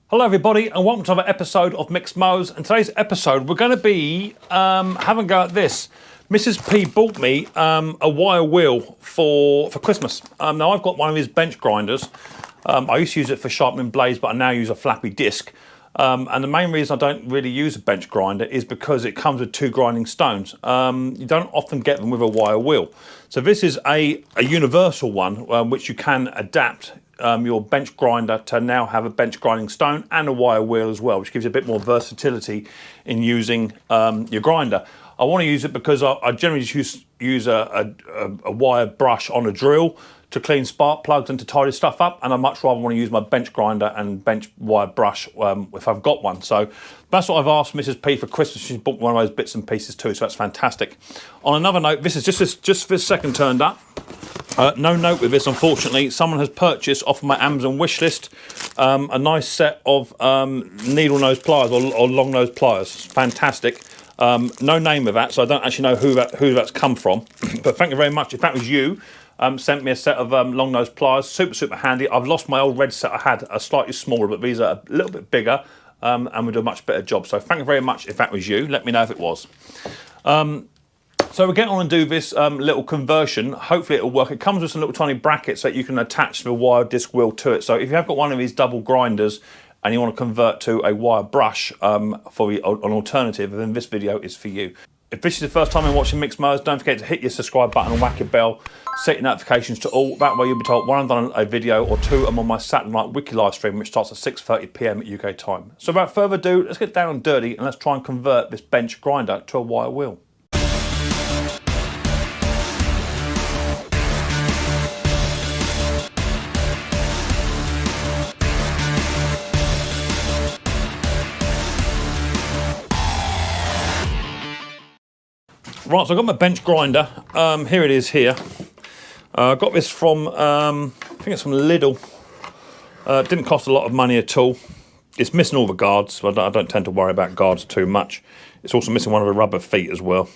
Hello everybody and welcome to another episode of Micks Mowers. In today's episode we're going to be having a go at this. Mrs. P bought me a wire wheel for Christmas. Now I've got one of his bench grinders. I used to use it for sharpening blades, but I now use a flappy disc. And the main reason I don't really use a bench grinder is because it comes with two grinding stones. You don't often get them with a wire wheel. So this is a universal one which you can adapt your bench grinder to now have a bench grinding stone and a wire wheel as well, which gives you a bit more versatility in using your grinder. I want to use it because I generally just use a wire brush on a drill to clean spark plugs and to tidy stuff up, and I much rather want to use my bench grinder and bench wire brush if I've got one. So that's what I've asked Mrs. P for Christmas. She's bought one of those bits and pieces too, so that's fantastic. On another note, this is just this second turned up. No note with this, unfortunately. Someone has purchased off of my Amazon wish list a nice set of needle nose pliers or long nose pliers. Fantastic. No name of that, so I don't actually know who that's come from. But thank you very much. If that was you, sent me a set of long nose pliers. Super handy. I've lost my old red set I had, a slightly smaller, but these are a little bit bigger and would do a much better job. So thank you very much if that was you. Let me know if it was. So we'll get on and do this little conversion. Hopefully it'll work. It comes with some little tiny brackets that you can attach the wire disc wheel to it. So if you have got one of these double grinders and you want to convert to a wire brush for an alternative, then this video is for you. If this is the first time you're watching Micks Mowers, don't forget to hit your subscribe button and whack your bell. Set your notifications to all. That way you'll be told when I've done a video, or two, I'm on my Saturday night wiki live stream, which starts at 6:30 PM at UK time. So without further ado, let's get down and dirty and let's try and convert this bench grinder to a wire wheel. Right, so I've got my bench grinder. Here it is here. I got this from, I think it's from Lidl. It didn't cost a lot of money at all. It's missing all the guards, so I don't tend to worry about guards too much. It's also missing one of the rubber feet as well.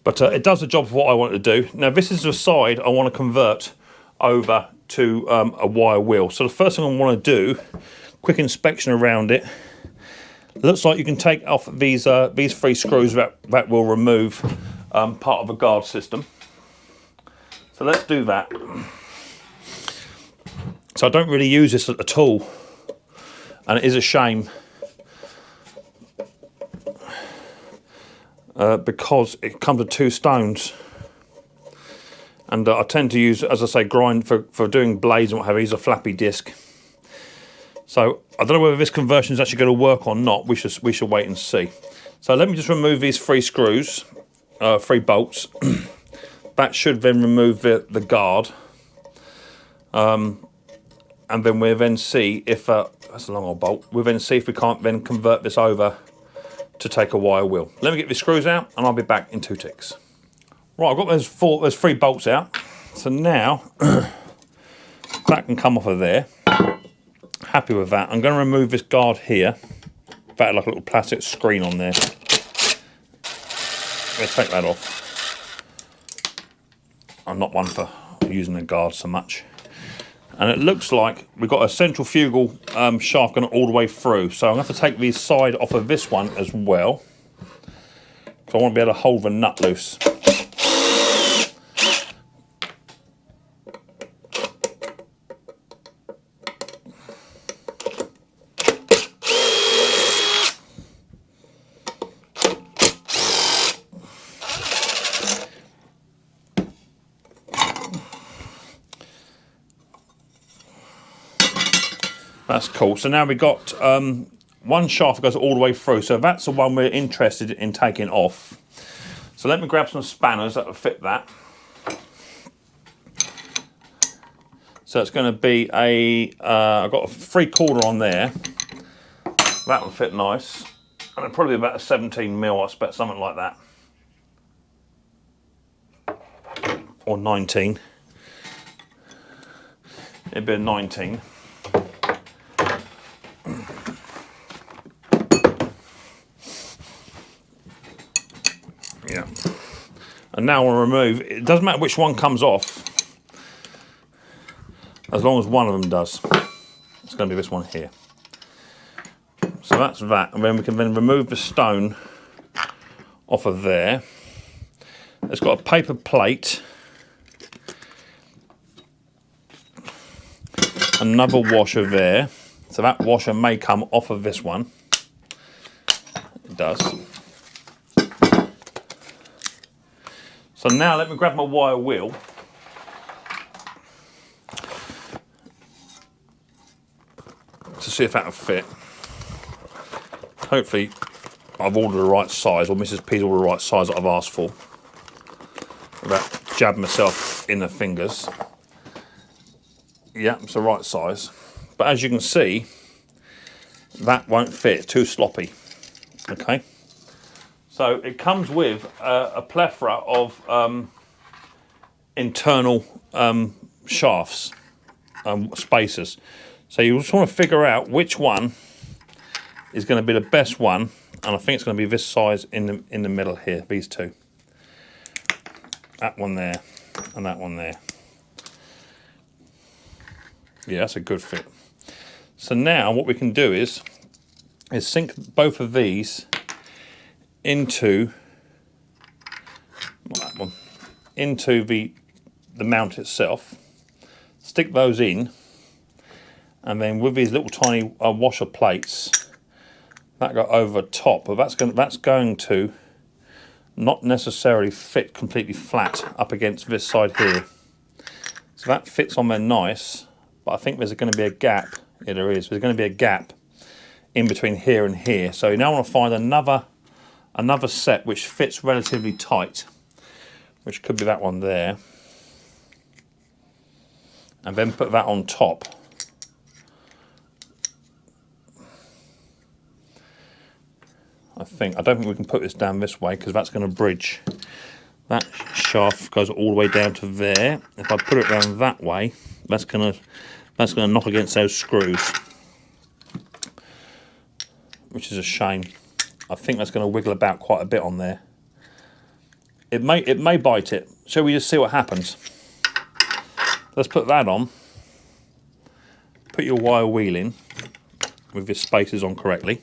But it does the job for what I want to do. Now this is the side I want to convert over to a wire wheel. So the first thing I want to do, quick inspection around it. Looks like you can take off these three screws that will remove part of the guard system. So let's do that. So I don't really use this at all, and it is a shame because it comes with two stones, and I tend to use, as I say, grind for doing blades and what have you, use a flappy disc. So I don't know whether this conversion is actually going to work or not. We should wait and see. So let me just remove these three screws, three bolts. That should then remove the guard. And then we'll then see if, that's a long old bolt, we'll then see if we can't then convert this over to take a wire wheel. Let me get these screws out and I'll be back in 2 ticks. Right, I've got those three bolts out. So now, that can come off of there. Happy with that. I'm going to remove this guard here. That like a little plastic screen on there. I'm going to take that off. I'm not one for using the guard so much. And it looks like we've got a centrifugal shaft going all the way through. So I'm going to have to take the side off of this one as well, because I want to be able to hold the nut loose. That's cool. So now we've got one shaft that goes all the way through. So that's the one we're interested in taking off. So let me grab some spanners that will fit that. So it's going to be I've got a 3/4 on there. That will fit nice. And it'll probably be about a 17mm, I expect, something like that. Or 19. It'd be a 19. Yeah. And now I'll remove, it doesn't matter which one comes off, as long as one of them does. It's going to be this one here. So that's that, and then we can then remove the stone off of there. It's got a paper plate, another washer there, so that washer may come off of this one. It does. So now let me grab my wire wheel. To see if that'll fit. Hopefully I've ordered the right size, or Mrs. P's ordered the right size that I've asked for. Without jabbing myself in the fingers. Yeah, it's the right size. But as you can see, that won't fit, it's too sloppy. Okay. So it comes with a plethora of internal shafts, spacers. So you just want to figure out which one is going to be the best one, and I think it's going to be this size in the middle here, these two. That one there, and that one there. Yeah, that's a good fit. So now what we can do is sink both of these into, not that one, into the mount itself. Stick those in, and then with these little tiny washer plates that go over top, but that's going to not necessarily fit completely flat up against this side here. So that fits on there nice, but I think there's going to be a gap. Yeah, there is. There's going to be a gap in between here and here. So you now want to find another set which fits relatively tight, which could be that one there, and then put that on top. I don't think we can put this down this way because that's going to bridge. That shaft goes all the way down to there. If I put it around that way, that's going to knock against those screws, which is a shame. I think that's going to wiggle about quite a bit on there. It may bite it. Shall we just see what happens? Let's put that on. Put your wire wheel in with your spacers on correctly,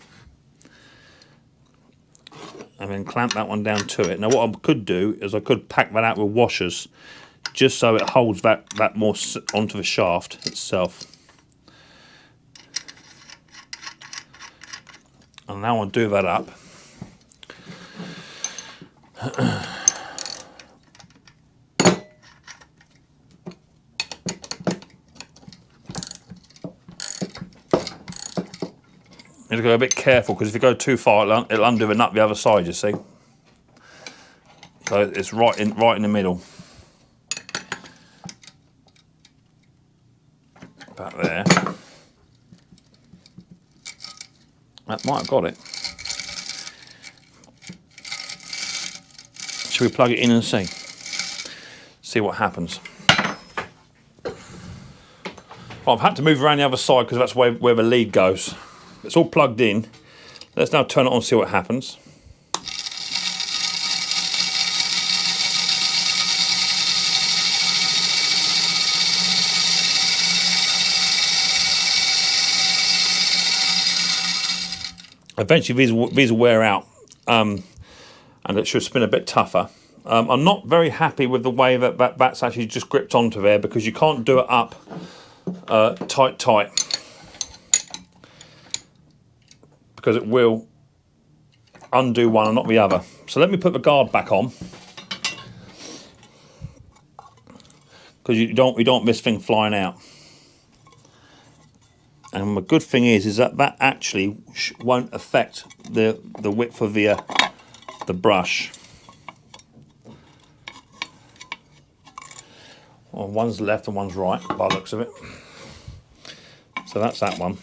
and then clamp that one down to it. Now what I could do is I could pack that out with washers, just so it holds that more onto the shaft itself. And now I'll do that up. You have to go a bit careful, because if you go too far, it'll undo the nut the other side, you see. So it's right in the middle. About there. That might have got it. Shall we plug it in and see? See what happens. Well, I've had to move around the other side because that's where the lead goes. It's all plugged in. Let's now turn it on and see what happens. Eventually these will wear out, and it should spin a bit tougher. I'm not very happy with the way that's actually just gripped onto there, because you can't do it up tight, because it will undo one and not the other. So let me put the guard back on, because we don't want this thing flying out. And the good thing is that actually won't affect the width of the brush. Well, one's left and one's right by the looks of it. So that's that one.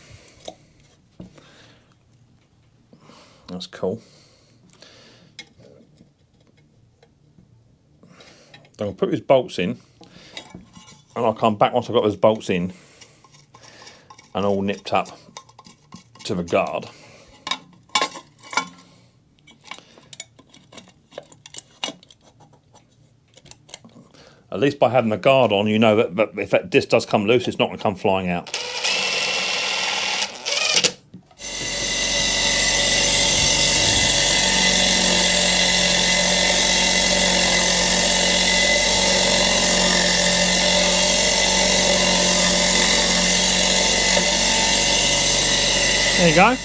That's cool. So I'll put these bolts in, and I'll come back once I've got those bolts in and all nipped up to the guard. At least by having the guard on, you know that if that disc does come loose, it's not going to come flying out. There you go.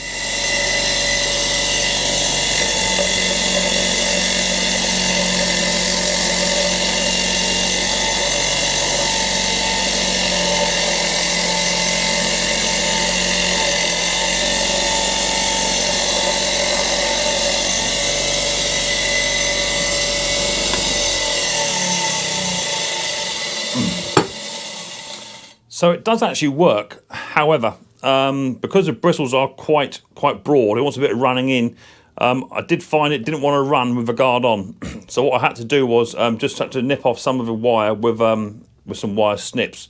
So it does actually work. However, because the bristles are quite broad, it wants a bit of running in. I did find it didn't want to run with the guard on. So what I had to do was just had to nip off some of the wire with some wire snips,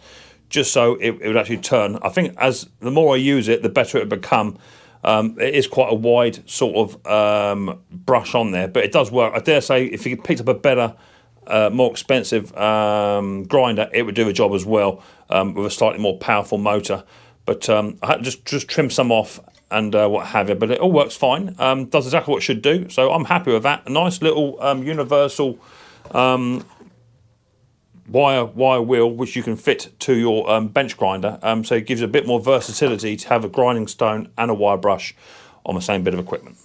just so it would actually turn. I think as the more I use it, the better it would become. It is quite a wide sort of brush on there, but it does work. I dare say if you picked up a better, more expensive grinder, it would do the job as well, with a slightly more powerful motor. But I had to just trim some off and what have you, but it all works fine. Does exactly what it should do, so I'm happy with that. A nice little universal wire wheel which you can fit to your bench grinder, so it gives you a bit more versatility to have a grinding stone and a wire brush on the same bit of equipment.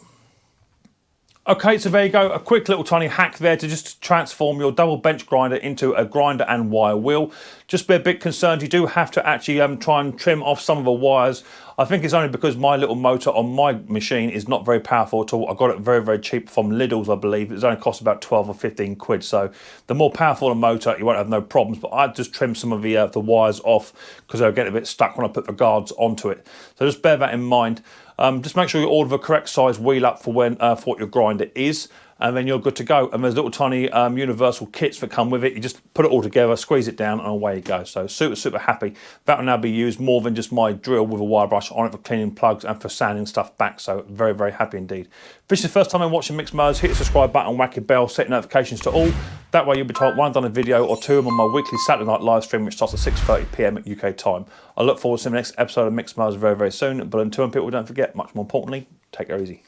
Okay, so there you go, a quick little tiny hack there to just transform your double bench grinder into a grinder and wire wheel. Just be a bit concerned, you do have to actually try and trim off some of the wires. I think it's only because my little motor on my machine is not very powerful at all. I got it very cheap from Lidl's, I believe. It's only cost about 12 or 15 quid. So the more powerful the motor, you won't have no problems. But I just trimmed some of the wires off because they'll get a bit stuck when I put the guards onto it. So just bear that in mind. Just make sure you order the correct size wheel up for what your grinder is, and then you're good to go. And there's little tiny universal kits that come with it. You just put it all together, squeeze it down, and away you go. So super happy. That will now be used more than just my drill with a wire brush on it for cleaning plugs and for sanding stuff back. So very happy indeed. If this is the first time I'm watching Micks Mowers, hit the subscribe button, whack your bell, set notifications to all. That way you'll be told when I've done a video or two. I'm on my weekly Saturday night live stream, which starts at 6:30 PM at UK time. I look forward to seeing the next episode of Micks Mowers very soon. But until then, people, don't forget, much more importantly, take it easy.